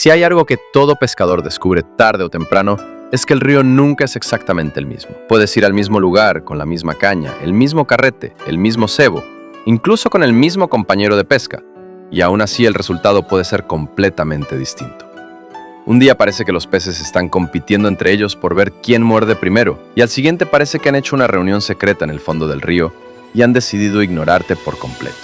Si hay algo que todo pescador descubre tarde o temprano, es que el río nunca es exactamente el mismo. Puedes ir al mismo lugar, con la misma caña, el mismo carrete, el mismo cebo, incluso con el mismo compañero de pesca, y aún así el resultado puede ser completamente distinto. Un día parece que los peces están compitiendo entre ellos por ver quién muerde primero, y al siguiente parece que han hecho una reunión secreta en el fondo del río y han decidido ignorarte por completo.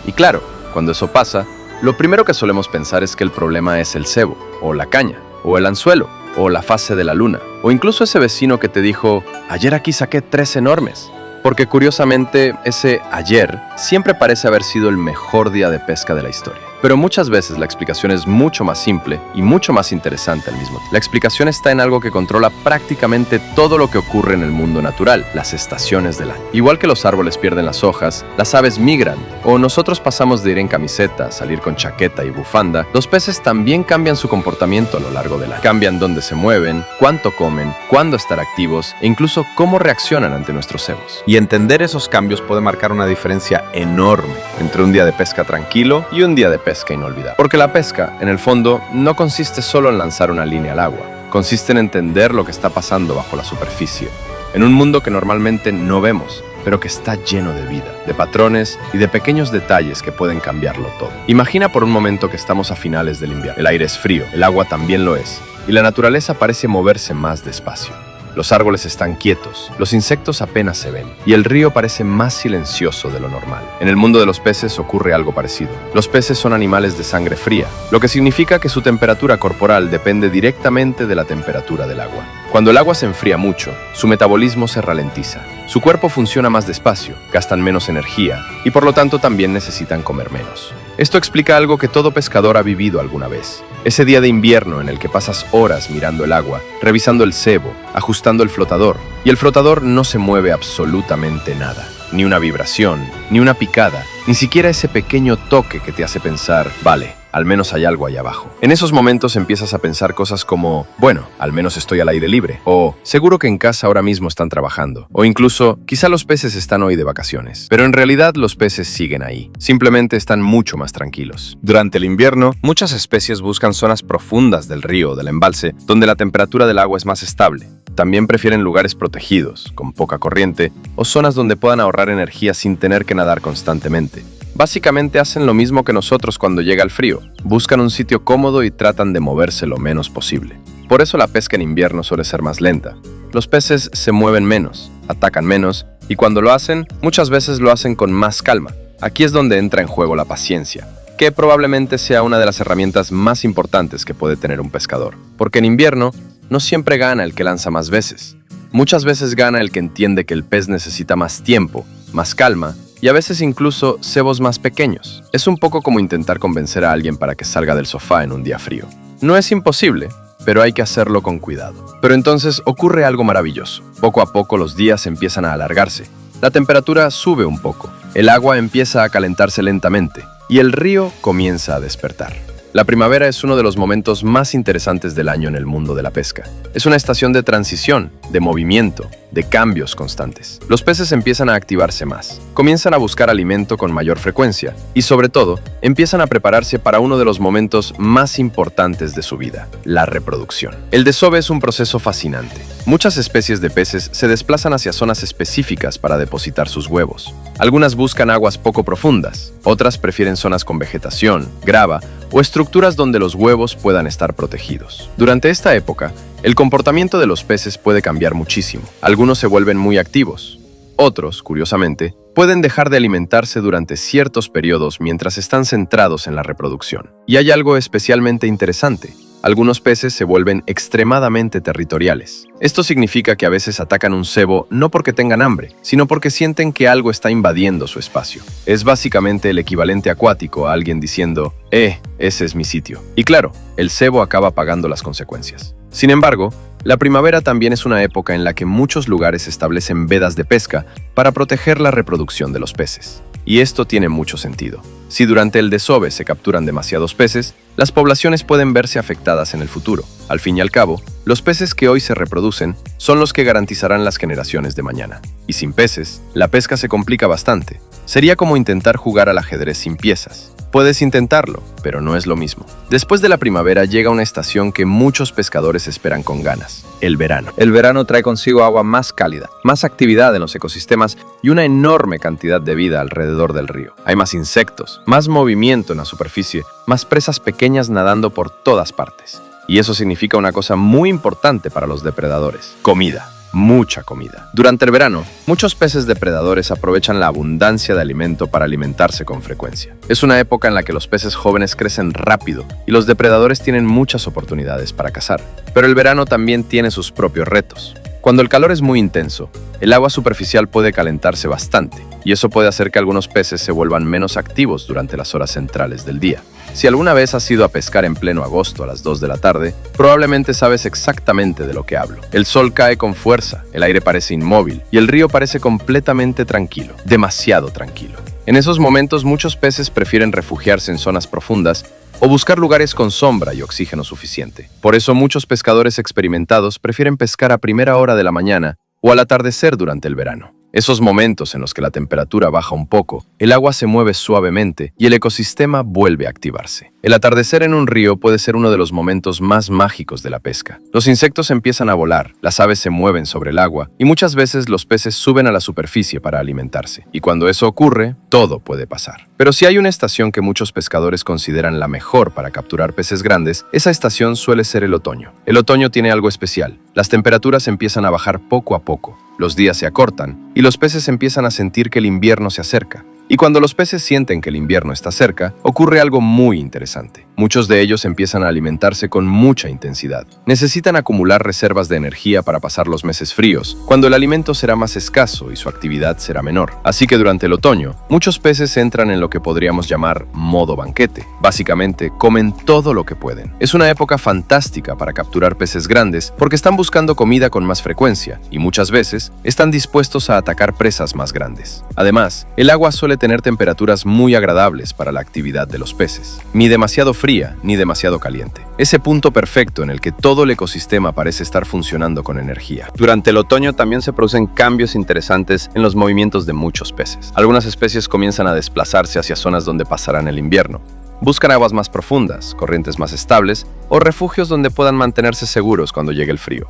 Y claro, cuando eso pasa, lo primero que solemos pensar es que el problema es el cebo, o la caña, o el anzuelo, o la fase de la luna, o incluso ese vecino que te dijo, ayer aquí saqué 3 enormes. Porque curiosamente, ese ayer siempre parece haber sido el mejor día de pesca de la historia. Pero muchas veces la explicación es mucho más simple y mucho más interesante al mismo tiempo. La explicación está en algo que controla prácticamente todo lo que ocurre en el mundo natural, las estaciones del año. Igual que los árboles pierden las hojas, las aves migran, o nosotros pasamos de ir en camiseta a salir con chaqueta y bufanda, los peces también cambian su comportamiento a lo largo del año. Cambian dónde se mueven, cuánto comen, cuándo estar activos e incluso cómo reaccionan ante nuestros cebos. Y entender esos cambios puede marcar una diferencia enorme entre un día de pesca tranquilo y un día de pesca inolvidable. Porque la pesca, en el fondo, no consiste solo en lanzar una línea al agua. Consiste en entender lo que está pasando bajo la superficie, en un mundo que normalmente no vemos, pero que está lleno de vida, de patrones y de pequeños detalles que pueden cambiarlo todo. Imagina por un momento que estamos a finales del invierno. El aire es frío, el agua también lo es, y la naturaleza parece moverse más despacio. Los árboles están quietos, los insectos apenas se ven, y el río parece más silencioso de lo normal. En el mundo de los peces ocurre algo parecido. Los peces son animales de sangre fría, lo que significa que su temperatura corporal depende directamente de la temperatura del agua. Cuando el agua se enfría mucho, su metabolismo se ralentiza. Su cuerpo funciona más despacio, gastan menos energía, y por lo tanto también necesitan comer menos. Esto explica algo que todo pescador ha vivido alguna vez. Ese día de invierno en el que pasas horas mirando el agua, revisando el cebo, ajustando el flotador, y el flotador no se mueve absolutamente nada. Ni una vibración, ni una picada, ni siquiera ese pequeño toque que te hace pensar, vale, al menos hay algo ahí abajo. En esos momentos empiezas a pensar cosas como, bueno, al menos estoy al aire libre, o seguro que en casa ahora mismo están trabajando, o incluso, quizá los peces están hoy de vacaciones. Pero en realidad los peces siguen ahí, simplemente están mucho más tranquilos. Durante el invierno, muchas especies buscan zonas profundas del río o del embalse, donde la temperatura del agua es más estable. También prefieren lugares protegidos, con poca corriente, o zonas donde puedan ahorrar energía sin tener que nadar constantemente. Básicamente hacen lo mismo que nosotros cuando llega el frío. Buscan un sitio cómodo y tratan de moverse lo menos posible. Por eso la pesca en invierno suele ser más lenta. Los peces se mueven menos, atacan menos, y cuando lo hacen, muchas veces lo hacen con más calma. Aquí es donde entra en juego la paciencia, que probablemente sea una de las herramientas más importantes que puede tener un pescador. Porque en invierno, no siempre gana el que lanza más veces. Muchas veces gana el que entiende que el pez necesita más tiempo, más calma, y a veces incluso cebos más pequeños. Es un poco como intentar convencer a alguien para que salga del sofá en un día frío. No es imposible, pero hay que hacerlo con cuidado. Pero entonces ocurre algo maravilloso. Poco a poco los días empiezan a alargarse. La temperatura sube un poco, el agua empieza a calentarse lentamente y el río comienza a despertar. La primavera es uno de los momentos más interesantes del año en el mundo de la pesca. Es una estación de transición, de movimiento, de cambios constantes. Los peces empiezan a activarse más, comienzan a buscar alimento con mayor frecuencia y, sobre todo, empiezan a prepararse para uno de los momentos más importantes de su vida, la reproducción. El desove es un proceso fascinante. Muchas especies de peces se desplazan hacia zonas específicas para depositar sus huevos. Algunas buscan aguas poco profundas, otras prefieren zonas con vegetación, grava o estructuras donde los huevos puedan estar protegidos. Durante esta época, el comportamiento de los peces puede cambiar muchísimo. Algunos se vuelven muy activos. Otros, curiosamente, pueden dejar de alimentarse durante ciertos periodos mientras están centrados en la reproducción. Y hay algo especialmente interesante. Algunos peces se vuelven extremadamente territoriales. Esto significa que a veces atacan un cebo no porque tengan hambre, sino porque sienten que algo está invadiendo su espacio. Es básicamente el equivalente acuático a alguien diciendo, ese es mi sitio. Y claro, el cebo acaba pagando las consecuencias. Sin embargo, la primavera también es una época en la que muchos lugares establecen vedas de pesca para proteger la reproducción de los peces. Y esto tiene mucho sentido. Si durante el desove se capturan demasiados peces, las poblaciones pueden verse afectadas en el futuro. Al fin y al cabo, los peces que hoy se reproducen son los que garantizarán las generaciones de mañana. Y sin peces, la pesca se complica bastante. Sería como intentar jugar al ajedrez sin piezas. Puedes intentarlo, pero no es lo mismo. Después de la primavera llega una estación que muchos pescadores esperan con ganas: el verano. El verano trae consigo agua más cálida, más actividad en los ecosistemas y una enorme cantidad de vida alrededor del río. Hay más insectos, más movimiento en la superficie, más presas pequeñas nadando por todas partes. Y eso significa una cosa muy importante para los depredadores: comida. Mucha comida. Durante el verano, muchos peces depredadores aprovechan la abundancia de alimento para alimentarse con frecuencia. Es una época en la que los peces jóvenes crecen rápido y los depredadores tienen muchas oportunidades para cazar. Pero el verano también tiene sus propios retos. Cuando el calor es muy intenso, el agua superficial puede calentarse bastante, y eso puede hacer que algunos peces se vuelvan menos activos durante las horas centrales del día. Si alguna vez has ido a pescar en pleno agosto a las 2 de la tarde, probablemente sabes exactamente de lo que hablo. El sol cae con fuerza, el aire parece inmóvil y el río parece completamente tranquilo, demasiado tranquilo. En esos momentos muchos peces prefieren refugiarse en zonas profundas o buscar lugares con sombra y oxígeno suficiente. Por eso muchos pescadores experimentados prefieren pescar a primera hora de la mañana o al atardecer durante el verano. Esos momentos en los que la temperatura baja un poco, el agua se mueve suavemente y el ecosistema vuelve a activarse. El atardecer en un río puede ser uno de los momentos más mágicos de la pesca. Los insectos empiezan a volar, las aves se mueven sobre el agua y muchas veces los peces suben a la superficie para alimentarse. Y cuando eso ocurre, todo puede pasar. Pero si hay una estación que muchos pescadores consideran la mejor para capturar peces grandes, esa estación suele ser el otoño. El otoño tiene algo especial. Las temperaturas empiezan a bajar poco a poco. Los días se acortan y los peces empiezan a sentir que el invierno se acerca. Y cuando los peces sienten que el invierno está cerca, ocurre algo muy interesante. Muchos de ellos empiezan a alimentarse con mucha intensidad. Necesitan acumular reservas de energía para pasar los meses fríos, cuando el alimento será más escaso y su actividad será menor. Así que durante el otoño, muchos peces entran en lo que podríamos llamar modo banquete. Básicamente, comen todo lo que pueden. Es una época fantástica para capturar peces grandes porque están buscando comida con más frecuencia y muchas veces están dispuestos a atacar presas más grandes. Además, el agua suele tener temperaturas muy agradables para la actividad de los peces, ni demasiado fría ni demasiado caliente. Ese punto perfecto en el que todo el ecosistema parece estar funcionando con energía. Durante el otoño también se producen cambios interesantes en los movimientos de muchos peces. Algunas especies comienzan a desplazarse hacia zonas donde pasarán el invierno. Buscan aguas más profundas, corrientes más estables o refugios donde puedan mantenerse seguros cuando llegue el frío.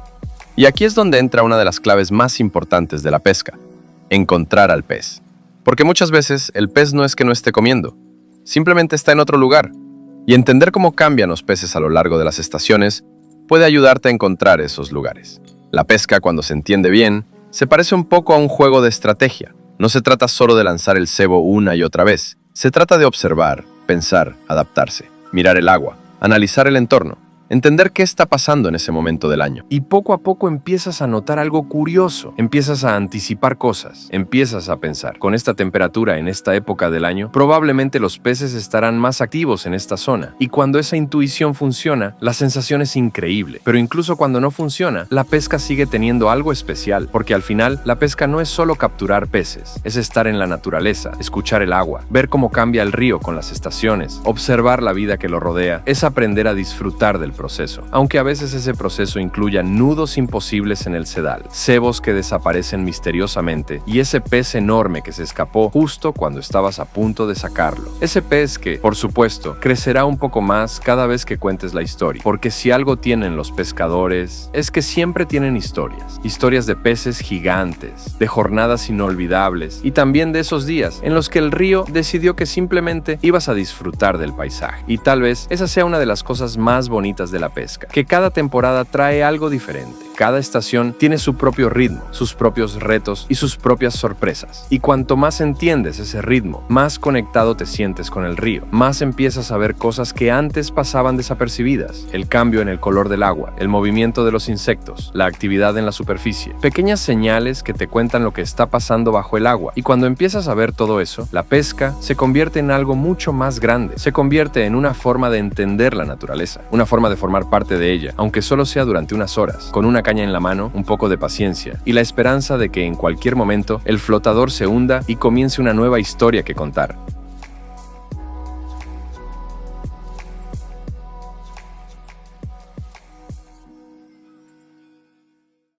Y aquí es donde entra una de las claves más importantes de la pesca: encontrar al pez. Porque muchas veces el pez no es que no esté comiendo, simplemente está en otro lugar. Y entender cómo cambian los peces a lo largo de las estaciones puede ayudarte a encontrar esos lugares. La pesca, cuando se entiende bien, se parece un poco a un juego de estrategia. No se trata solo de lanzar el cebo una y otra vez. Se trata de observar, pensar, adaptarse, mirar el agua, analizar el entorno, entender qué está pasando en ese momento del año. Y poco a poco empiezas a notar algo curioso, empiezas a anticipar cosas, empiezas a pensar: con esta temperatura en esta época del año, probablemente los peces estarán más activos en esta zona. Y cuando esa intuición funciona, la sensación es increíble. Pero incluso cuando no funciona, la pesca sigue teniendo algo especial, porque al final, la pesca no es solo capturar peces, es estar en la naturaleza, escuchar el agua, ver cómo cambia el río con las estaciones, observar la vida que lo rodea, es aprender a disfrutar del proceso, aunque a veces ese proceso incluya nudos imposibles en el sedal, cebos que desaparecen misteriosamente y ese pez enorme que se escapó justo cuando estabas a punto de sacarlo. Ese pez que, por supuesto, crecerá un poco más cada vez que cuentes la historia, porque si algo tienen los pescadores es que siempre tienen historias de peces gigantes, de jornadas inolvidables y también de esos días en los que el río decidió que simplemente ibas a disfrutar del paisaje. Y tal vez esa sea una de las cosas más bonitas de la pesca, que cada temporada trae algo diferente. Cada estación tiene su propio ritmo, sus propios retos y sus propias sorpresas. Y cuanto más entiendes ese ritmo, más conectado te sientes con el río, más empiezas a ver cosas que antes pasaban desapercibidas: el cambio en el color del agua, el movimiento de los insectos, la actividad en la superficie, pequeñas señales que te cuentan lo que está pasando bajo el agua. Y cuando empiezas a ver todo eso, la pesca se convierte en algo mucho más grande, se convierte en una forma de entender la naturaleza, una forma de formar parte de ella, aunque solo sea durante unas horas, con una caña en la mano, un poco de paciencia y la esperanza de que en cualquier momento el flotador se hunda y comience una nueva historia que contar.